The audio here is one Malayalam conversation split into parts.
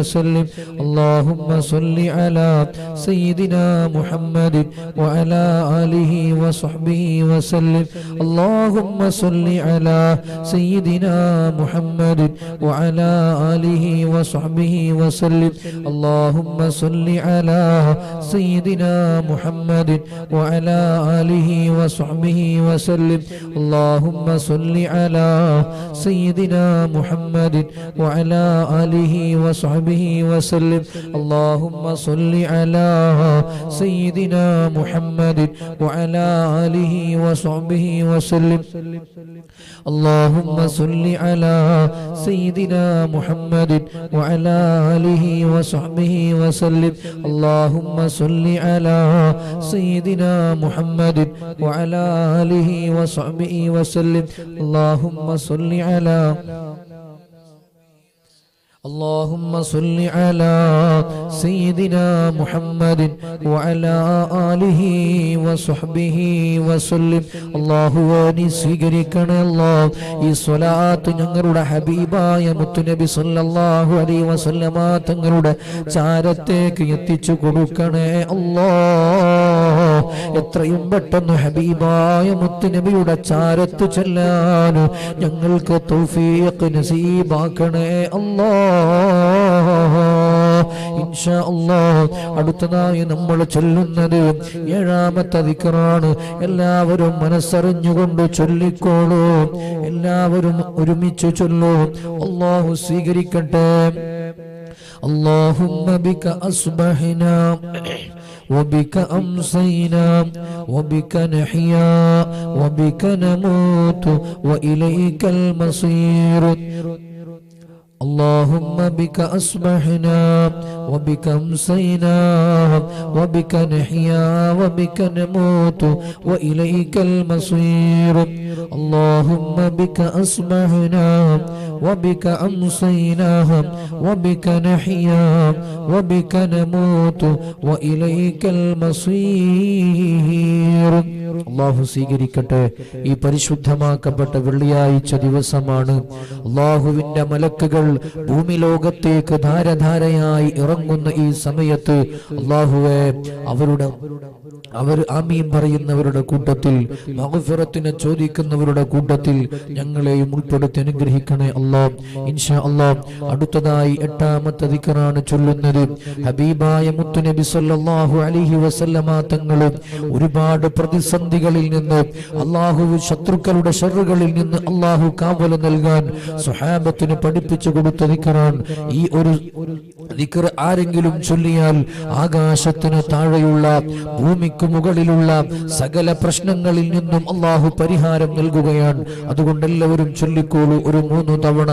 وسلم اللهم صل على سيدنا محمد وعلى آله وصحبه وسلم اللهم صل على سيدنا محمد وعلى آله وصحبه وسلم اللهم صل على سيدنا محمد وعلى آله وصحبه وسلم اللهم صل على سيدنا محمد وعلى آله وصحبه وسلم اللهم صل على سيدنا محمد وعلى آله وصحبه وسلم اللهم صل على سيدنا محمد وعلى آله وصحبه وسلم اللهم صل على سيدنا محمد وعلى آله وصحبه وسلم اللهم صل على اللهم صل على سيدنا محمد وعلى آله وصحبه وسلم അല്ലാഹുവേ സ്വീകരിക്കണേ അല്ലാഹ് ഈ സ്വലാത്ത് ഞങ്ങളുടെ ഹബീബായ മുത്തുനബി സല്ലല്ലാഹു അലൈഹി വസല്ലമ തങ്ങളുടെ ചാരത്തേക്ക് എത്തിച്ചു കൊടുക്കണേ അല്ലാഹ് എത്രയും പെട്ടെന്ന് ഹബീബായ മുത്തുനബിയുടെ ചാരത്ത് ചെല്ലാൻ ഞങ്ങൾക്ക് തൗഫീഖ് നസീബാക്കണേ അല്ലാഹ് ഇൻഷാ അല്ലാഹ് അടുത്തതായി നമ്മൾ ചൊല്ലുന്നത് 7ാമത്തെ ദിക്റാണ് എല്ലാവരും മനസ്സറിഞ്ഞുകൊണ്ട് ചൊല്ലിക്കോളൂ എല്ലാവരും ഒരുമിച്ച് ചൊല്ലൂ അല്ലാഹു സ്വീകരിക്കട്ടെ اللهم بك أصبحنا وبك أمسينا وبك نحيا وبك نموت وإليك المصير اللهم بك أصبحنا وبك أمسينا وبك نحيا وبك نموت وإليك المصير اللهم بك أصبحنا وبك أمسينا وبك نحيا وبك نموت وإليك المصير അല്ലാഹു സ്വീകരിക്കട്ടെ ഈ പരിശുദ്ധമാക്കപ്പെട്ട വെള്ളിയാഴ്ച ദിവസമാണ് അല്ലാഹുവിന്റെ മലക്കുകൾ ഭൂമി ലോകത്തേക്ക് ധാരധാരയായി ഇറങ്ങുന്ന ഈ സമയത്ത് അല്ലാഹുവേ അവർ ആമീൻ പറയുന്നവരുടെ കൂട്ടത്തിൽ മഗ്ഫിറത്തിനെ ചോദിക്കുന്നവരുടെ കൂട്ടത്തിൽ ഞങ്ങളെയും ഉൾപ്പെടുത്തി അനുഗ്രഹിക്കണേ അല്ലാഹ് ഇൻഷാ അല്ലാഹ് അടുത്തതായി 8ാമത്തെ ദിക്റാണ് ചൊല്ലുന്നത് ഹബീബായ മുത്തുനബി സല്ലല്ലാഹു അലൈഹി വസല്ലമ തങ്ങൾ ഒരുപാട് പ്രതിസന്ധികളിൽ നിന്ന് അല്ലാഹു ശത്രുക്കളുടെ ശർറുകളിൽ നിന്ന് അല്ലാഹു കാവൽ നൽകാൻ സ്വഹാബത്തിന് പഠിപ്പിച്ചു കൊടുത്ത ദിക്റാണ് ഈ ഒരു ദിക്ർ ആരെങ്കിലും ചൊല്ലിയാൽ ആകാശത്തിന് താഴെയുള്ള ഭൂമിക്ക് മുകളിലുള്ള സകല പ്രശ്നങ്ങളിൽ നിന്നും അല്ലാഹു പരിഹാരം നൽകുകയാണ് അതുകൊണ്ട് എല്ലാവരും ചൊല്ലിക്കോളൂ ഒരു 3 തവണ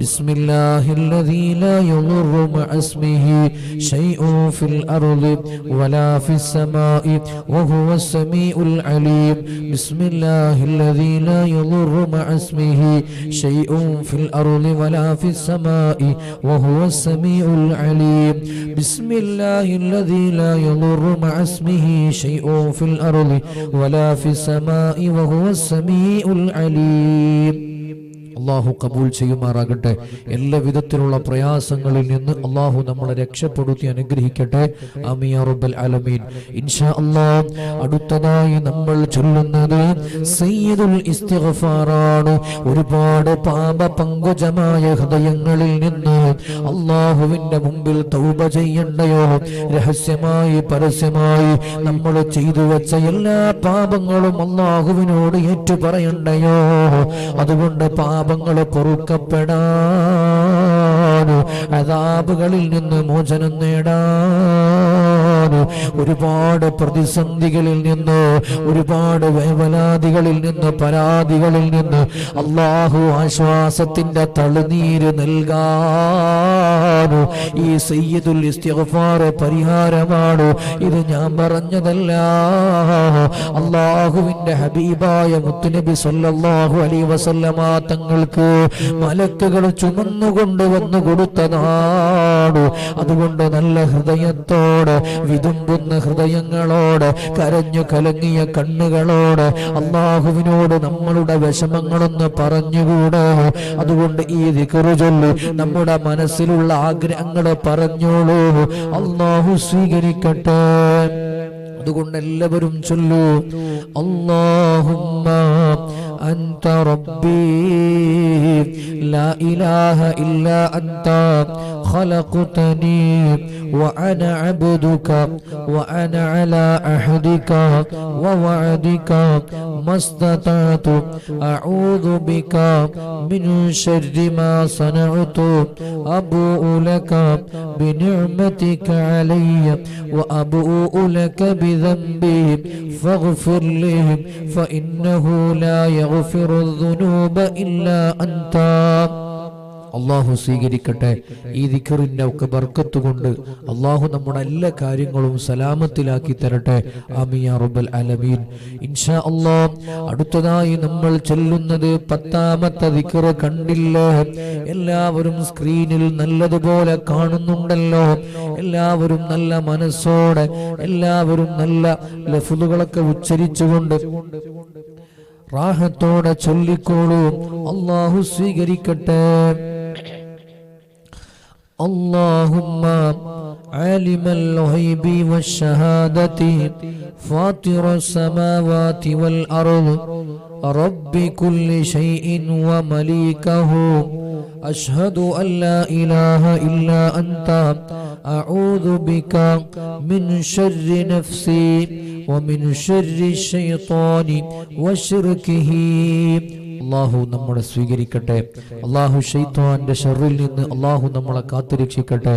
ബിസ്മില്ലാഹില്ലദീ ലാ യദുറു മഅസ്മിഹി ശൈഉൻ ഫിൽ അർളി വലാ ഫിസ് സമാഇ വഹുവസ് സമീഉൽ അലീം ബിസ്മില്ലാഹില്ലദീ ലാ യദുറു മഅസ്മിഹി ശൈഉൻ ഫിൽ അർളി വലാ ഫിസ് സമാഇ വഹുവസ് സമീഉൽ അലീം ബിസ്മില്ലാഹില്ലദീ ലാ യദുറു മഅസ്മിഹി شيء في الأرض ولا في السماء وهو السميع العليم അല്ലാഹു കബൂൽ ചെയ്യുമാറാകട്ടെ എല്ലാ വിധത്തിലുള്ള പ്രയാസങ്ങളിൽ നിന്ന് അല്ലാഹു നമ്മളെ രക്ഷപ്പെടുത്തി അനുഗ്രഹിക്കട്ടെ ആമീൻ യാ റബ്ബൽ ആലമീൻ ഇൻഷാ അല്ലാഹ് അടുത്തതായി നമ്മൾ ചൊല്ലുന്നത് സയ്യിദുൽ ഇസ്തിഗ്ഫാറാണ് ഒരുപാട് പാപ പങ്കുജമായ ഹൃദയങ്ങളിൽ നിന്ന് അല്ലാഹുവിന്റെ മുമ്പിൽ തൗബ ചെയ്യണ്ടയോ രഹസ്യമായി പരസ്യമായി നമ്മൾ ചെയ്തു വെച്ച എല്ലാ പാപങ്ങളും അല്ലാഹുവിനോട് ഏറ്റു പറയണ്ടയോ അതുകൊണ്ട് പാപങ്ങൾ പൊറുക്കപ്പെടാൻ അദാബുകളിൽ നിന്ന് മോചനം നേടാൻ ഒരുപാട് പ്രതിസന്ധികളിൽ നിന്ന് ഒരുപാട് വേവലാദികളിൽ നിന്ന് പരാതികളിൽ നിന്ന് അല്ലാഹു ആശ്വാസത്തിന്റെ തളിനീര് നൽകാൻ ഈ സയ്യിദുൽ ഇസ്തിഗ്ഫാർ പരിഹാരമാണ് ഇത് ഞാൻ പറഞ്ഞതല്ല അല്ലാഹുവിന്റെ ഹബീബായ മുത്തുനബി സല്ലല്ലാഹു അലൈഹി വസല്ലമ തങ്ങൾക്ക് മലക്കുകൾ ചുമന്നുകൊണ്ട് വന്നു കൊടുത്തതാണ് അതുകൊണ്ട് നല്ല ഹൃദയത്തോടെ വിതുമ്പുന്ന ഹൃദയങ്ങളോട് കരഞ്ഞു കലങ്ങിയ കണ്ണുകളോട് അല്ലാഹുവിനോട് നമ്മളുടെ വിഷമങ്ങളൊന്ന് പറഞ്ഞുകൂടെ അതുകൊണ്ട് ഈ ദിക്ർ ചൊല്ലി നമ്മുടെ മനസ്സിലുള്ള ആഗ്രഹങ്ങൾ വാചകങ്ങൾ പറഞ്ഞോളൂ, അല്ലാഹു സ്വീകരിക്കട്ടെ. അതുകൊണ്ട് എല്ലാവരും ചൊല്ലൂ, അല്ലാഹുമ്മ അൻത റബ്ബി ലാ ഇലാഹ ഇല്ലാ അൻത ഖലഖതനി വഅന അബ്ദുക വഅന അലാ അഹദിക വവഅദിക മസ്തതഅതു അഊദു ബിക മിൻ ശർരി മാ സനഅതു അബൂഉ ലക ബിനിഅമതിക അലയ്യ വഅബൂഉ ലക ബിദംബി ഫഗ്ഫിർ ലി ഫഇന്നഹു ലാ യഗ്ഫിറു الذنوب ഇല്ലാ അൻത. അള്ളാഹു സ്വീകരിക്കട്ടെ. ഈ ദിക്റിന്റെ ഒക്കെ ബർക്കത്ത് കൊണ്ട് അള്ളാഹു നമ്മുടെ എല്ലാ കാര്യങ്ങളും സലാമത്തിലാക്കി തരട്ടെ. ആമീൻ യാ റബ്ബൽ ആലമീൻ. ഇൻഷാ അല്ലാഹ് അടുത്തതായി നമ്മൾ ചൊല്ലുന്നത് 10ാമത്തെ ദിക്ർ കണ്ടില്ലേ? എല്ലാവരും സ്ക്രീനിൽ നല്ലതുപോലെ കാണുന്നുണ്ടല്ലോ. എല്ലാവരും നല്ല മനസ്സോടെ, എല്ലാവരും നല്ല ലഫ്ളുകളൊക്കെ ഉച്ചരിച്ചുകൊണ്ട് റാഹത്തോടെ ചൊല്ലിക്കോളൂ. അല്ലാഹു സ്വീകരിക്കട്ടെ. اللهم عالم الغيب والشهادة فاطر السماوات والأرض رب كل شيء ومليكه أشهد أن لا إله إلا أنت أعوذ بك من شر نفسي ومن شر الشيطان وشركه. അള്ളാഹു നമ്മളെ സ്വീകരിക്കട്ടെ. അള്ളാഹു ശൈത്താന്റെ ഷർറിൽ നിന്ന് അള്ളാഹു നമ്മളെ കാത്തുരക്ഷിക്കട്ടെ.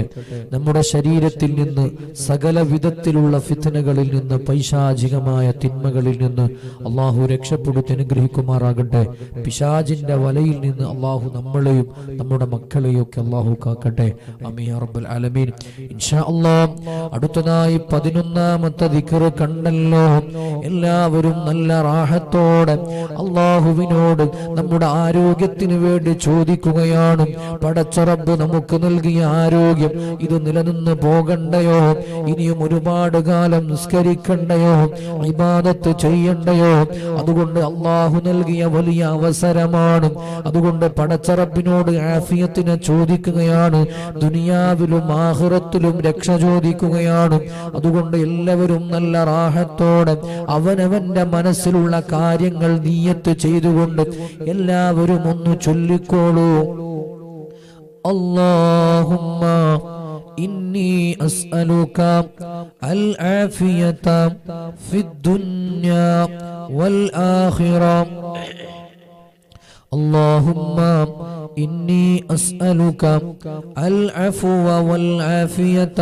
നമ്മുടെ ശരീരത്തിൽ നിന്ന് സകല വിധത്തിലുള്ള ഫിത്നകളിൽ നിന്ന്, പൈശാചികമായ തിന്മകളിൽ നിന്ന് അള്ളാഹു രക്ഷപ്പെടുത്തി അനുഗ്രഹിക്കുമാറാകട്ടെ. പിശാചിന്റെ വലയിൽ നിന്ന് അള്ളാഹു നമ്മളെയും നമ്മുടെ മക്കളെയും ഒക്കെ അള്ളാഹു കാക്കട്ടെ. ആമീൻ യാ റബ്ബൽ ആലമീൻ. ഇൻഷാ അല്ലാഹ് അടുത്തതായി 11ാമത്തെ ദിക്ർ കണ്ടല്ലോ. എല്ലാവരും നല്ല റാഹത്തോടെ അള്ളാഹുവിനോട് നമ്മുടെ ആരോഗ്യത്തിന് വേണ്ടി ചോദിക്കുകയാണ്. പടച്ച റബ്ബ് നമുക്ക് നൽകിയ ആരോഗ്യം ഇത് നിലനിന്ന് പോകണ്ടയോ? ഇനിയും ഒരുപാട് കാലം നിസ്കരിക്കണ്ടയോ? ഇബാദത്ത് ചെയ്യണ്ടയോ? അതുകൊണ്ട് അള്ളാഹു നൽകിയ വലിയ അവസരമാണ്. അതുകൊണ്ട് പടച്ച റബ്ബിനോട് ആഫിയത്തിനെ ചോദിക്കുകയാണ്. ദുനിയാവിലും ആഖിറത്തിലും രക്ഷ ചോദിക്കുകയാണ്. അതുകൊണ്ട് എല്ലാവരും നല്ല റാഹത്തോടെ അവനവന്റെ മനസ്സിലുള്ള കാര്യങ്ങൾ നിയ്യത്ത് ചെയ്തുകൊണ്ട് എല്ലാവരും ഒന്ന് ചൊല്ലിക്കോളൂ. അല്ലാഹുമ്മ ഇന്നി അസ്അലുക അൽ ആഫിയത ഫിദ് ദുനിയ വൽ ആഖിറ. اللهم إني أسألك العفو والعافية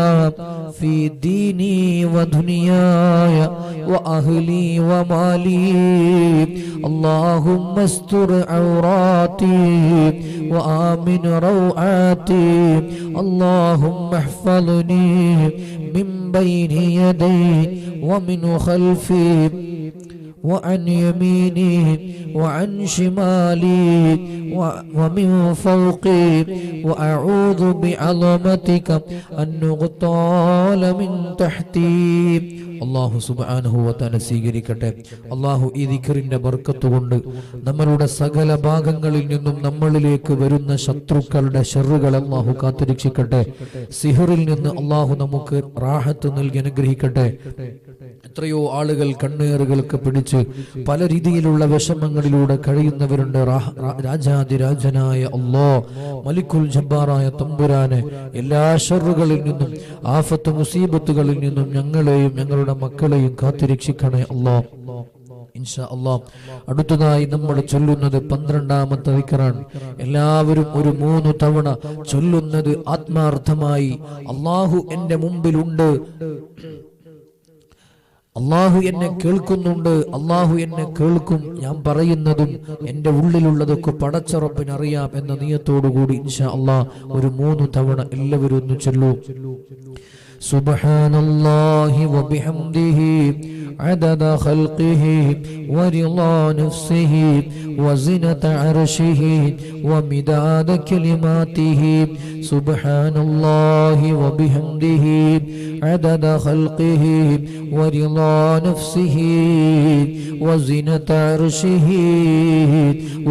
في ديني ودنياي وأهلي ومالي. اللهم استر عوراتي وآمن روعاتي. اللهم احفظني من بين يدي ومن خلفي وعن يميني وعن شمالي ومن فوقي وأعوذ بعظمتك أن نغتال من تحتي. അള്ളാഹു സുബ്ഹാനഹു വ തആല സ്വീകരിക്കട്ടെ. അള്ളാഹു ഈ ദിക്റിന്റെ ബർക്കത്ത് കൊണ്ട് നമ്മളുടെ സകല ഭാഗങ്ങളിൽ നിന്നും നമ്മളിലേക്ക് വരുന്ന ശത്രുക്കളുടെ ഷർറുകളെ അള്ളാഹു കാത്തുരക്ഷിക്കട്ടെ. സിഹറിൽ നിന്ന് അള്ളാഹു നമുക്ക് റാഹത്ത് നൽകി അനുഗ്രഹിക്കട്ടെ. എത്രയോ ആളുകൾ കണ്ണേറുകൾക്ക് പിടിച്ച് പല രീതിയിലുള്ള വിഷമങ്ങളിലൂടെ കഴിയുന്നവരുണ്ട്. രാജാതിരാജനായ അല്ലാഹ്, മലിക്കുൽ ജബ്ബാറായ തമ്പുരാനെ, എല്ലാ ഷർറുകളിൽ നിന്നും ആഫത്ത് മുസീബത്തുകളിൽ നിന്നും ഞങ്ങളെയും ഞങ്ങളുടെ മക്കളെയും കാത്തുരക്ഷിക്കണേ അല്ലാഹ്. ഇൻഷാ അല്ലാഹ് അടുത്തതായി നമ്മൾ ചൊല്ലുന്നത് 12ാമത്തെ ദിക്റാണ്. എല്ലാവരും ഒരു 3 തവണ ചൊല്ലുന്നത് ആത്മാർത്ഥമായി. അല്ലാഹു എൻ്റെ മുമ്പിലുണ്ട്, അള്ളാഹു എന്നെ കേൾക്കുന്നുണ്ട്, അള്ളാഹു എന്നെ കേൾക്കും, ഞാൻ പറയുന്നതും എൻ്റെ ഉള്ളിലുള്ളതൊക്കെ പടച്ച റബ്ബിന് അറിയാം എന്ന നിയത്തോടുകൂടി ഇൻഷാ അല്ലാഹ് ഒരു 3 തവണ എല്ലാവരും ഒന്ന് ചൊല്ലൂ. സുബ്ഹാനല്ലാഹി വബിഹംദിഹി عدد خلقه ورضا نفسه وزنة عرشه ومداد كلماته. سبحان الله وبحمده عدد خلقه ورضا نفسه وزنة عرشه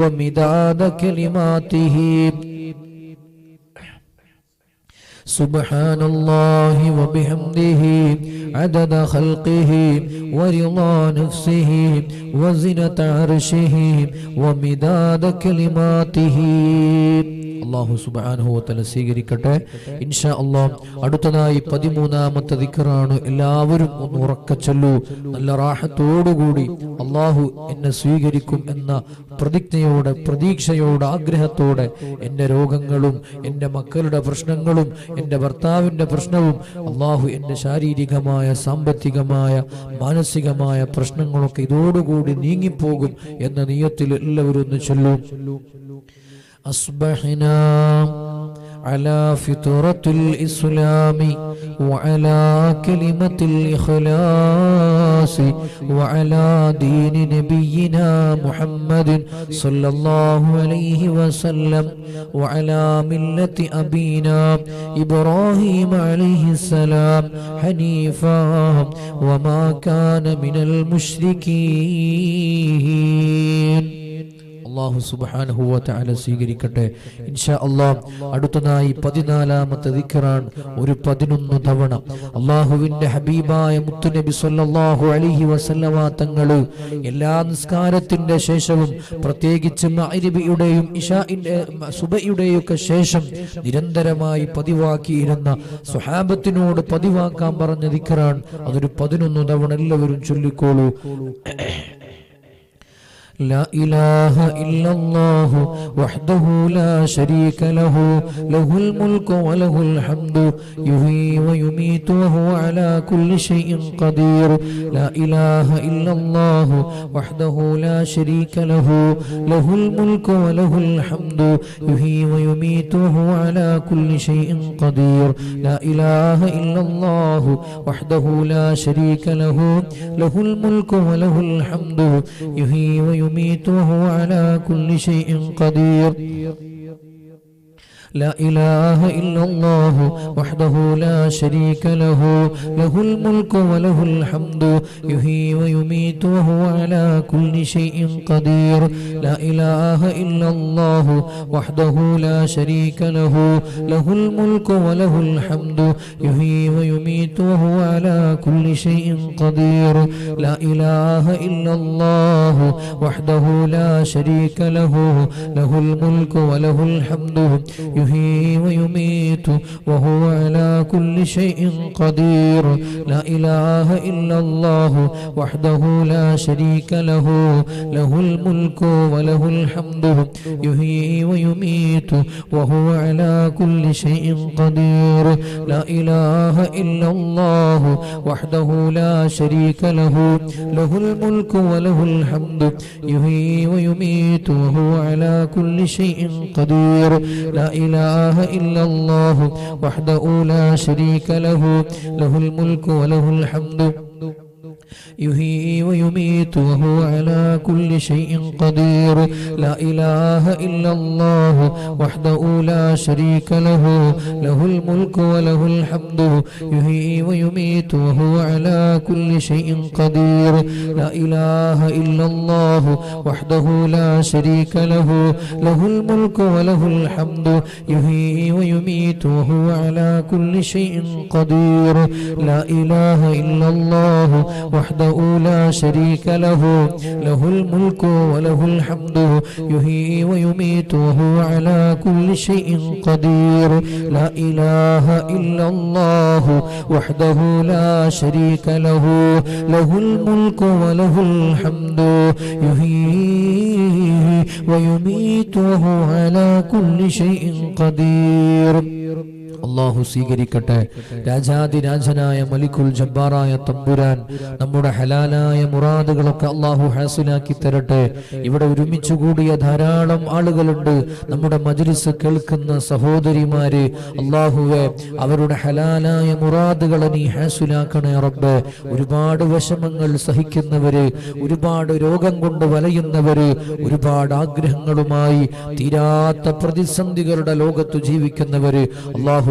ومداد كلماته. സുബ്ഹാനല്ലാഹി വബിഹംദിഹി അദദ ഖൽഖിഹി വറിളാ നഫ്സിഹി വസിനത അർശിഹി വമിദാദ കലിമാതിഹി. അല്ലാഹു സുബ്ഹാനഹു വ തആല സ്വീകരിക്കട്ടെ ഇൻഷാ അല്ലാഹ്. അടുത്തതായി 13ാമത്തെ ദിക്റാണ്. എല്ലാവരും ഒന്ന് ഉറക്കെ ചൊല്ലൂ. നല്ല റാഹത്തോടുകൂടി അല്ലാഹു എന്നെ സ്വീകരിക്കും എന്ന പ്രതിജ്ഞയോടെ, പ്രതീക്ഷയോടെ, ആഗ്രഹത്തോടെ എൻ്റെ രോഗങ്ങളും എൻ്റെ മക്കളുടെ പ്രശ്നങ്ങളും എൻ്റെ ഭർത്താവിൻ്റെ പ്രശ്നവും അല്ലാഹു എൻ്റെ ശാരീരികമായ, സാമ്പത്തികമായ, മാനസികമായ പ്രശ്നങ്ങളൊക്കെ ഇതോടുകൂടി നീങ്ങിപ്പോകും എന്ന നിയ്യത്തിൽ എല്ലാവരും ഒന്ന് ചൊല്ലൂ. أصبحنا على فطرة الإسلام وعلى كلمة الإخلاص وعلى دين نبينا محمد صلى الله عليه وسلم وعلى ملة أبينا إبراهيم عليه السلام حنيفا وما كان من المشركين. അല്ലാഹു സുബ്ഹാനഹു വ തആല സ്വീകരിക്കട്ടെ ഇൻഷാ അല്ലാഹ്. അടുത്തതായി 14ാമത്തെ ദിക്റാണ്. ഒരു 11 തവണ അല്ലാഹുവിന്റെ ഹബീബായ മുത്തുനബി സ്വല്ലല്ലാഹു അലൈഹി വസല്ലമ തങ്ങൾ എല്ലാ നിസ്കാരത്തിന്റെ ശേഷവും, പ്രത്യേകിച്ച് മഗ്രിബിയുടെയും ഇശാഇന്റെ സുബഹിയുടെയും ഒക്കെ ശേഷം നിരന്തരമായി പതിവാക്കിയിരുന്ന സ്വഹാബത്തിനോട് പതിവാക്കാൻ പറഞ്ഞ ദിക്റാണ്. അതൊരു 11 തവണ എല്ലാവരും ചൊല്ലിക്കോളൂ. لا إله إلا الله وحده لا شريك له له الملك وله الحمد يحيي ويميت وهو على كل شيء قدير. لا إله إلا الله وحده لا شريك له له الملك وله الحمد يحيي ويميت وهو على كل شيء قدير. لا إله إلا الله وحده لا شريك له له الملك وله الحمد يحيي ويميت وهو على كل شيء قدير. لا إله إلا الله وحده لا شريك له له الملك وله الحمد يحيي ويميت وهو على كل شيء قدير. لا إله إلا الله وحده لا شريك له له الملك وله الحمد يحيي ويميت وهو على كل شيء قدير. لا إله إلا الله وحده لا شريك له له الملك وله الحمد يحيي ويميت وهو على كل شيء قدير. لا إله إلا الله وحده لا شريك له له الملك وله الحمد يحيي ويميت وهو على كل شيء قدير. لا إله إلا الله وحده لا شريك له له الملك وله الحمد يحيي ويميت وهو على كل شيء قدير. لا إله إلا الله وحده لا شريك له له الملك وله الحمد يحيي ويميت وهو على كل شيء قدير. لا إله إلا الله وحده لا شريك له له الملك وله الحمد يحيي ويميت وهو على كل شيء قدير. لا إله إلا الله وحده لا شريك له له الملك وله الحمد يحيي ويميت وهو على كل شيء قدير. لا إله إلا الله وحده لا شريك له له الملك وله الحمد يحيي ويميت وهو على كل شيء قدير. لا إله إلا الله وحده لا شريك له له الملك وله الحمد يحيي ويميت وهو على كل شيء قدير. അല്ലാഹു സ്വീകരിക്കട്ടെ. രാജാതിരാജനായ മലിക്കുൽ ജബ്ബാറായ തമ്പുരാൻ നമ്മുടെ ഹലാലായ മുറാദുകളൊക്കെ അല്ലാഹു ഹാസിലാക്കി തരട്ടെ. ഇവിടെ ഒരുമിച്ച് കൂടിയ ധാരാളം ആളുകളുണ്ട്. നമ്മുടെ മജ്ലിസ് കേൾക്കുന്ന സഹോദരിമാര്, അല്ലാഹുവേ അവരുടെ ഹലാലായ മുറാദുകളെ നീ ഹാസിലാക്കണേ റബ്ബേ. ഒരുപാട് വിഷമങ്ങൾ സഹിക്കുന്നവര്, ഒരുപാട് രോഗം കൊണ്ട് വലയുന്നവര്, ഒരുപാട് ആഗ്രഹങ്ങളുമായി തീരാത്ത പ്രതിസന്ധികളുടെ ലോകത്ത് ജീവിക്കുന്നവര്, അല്ലാഹു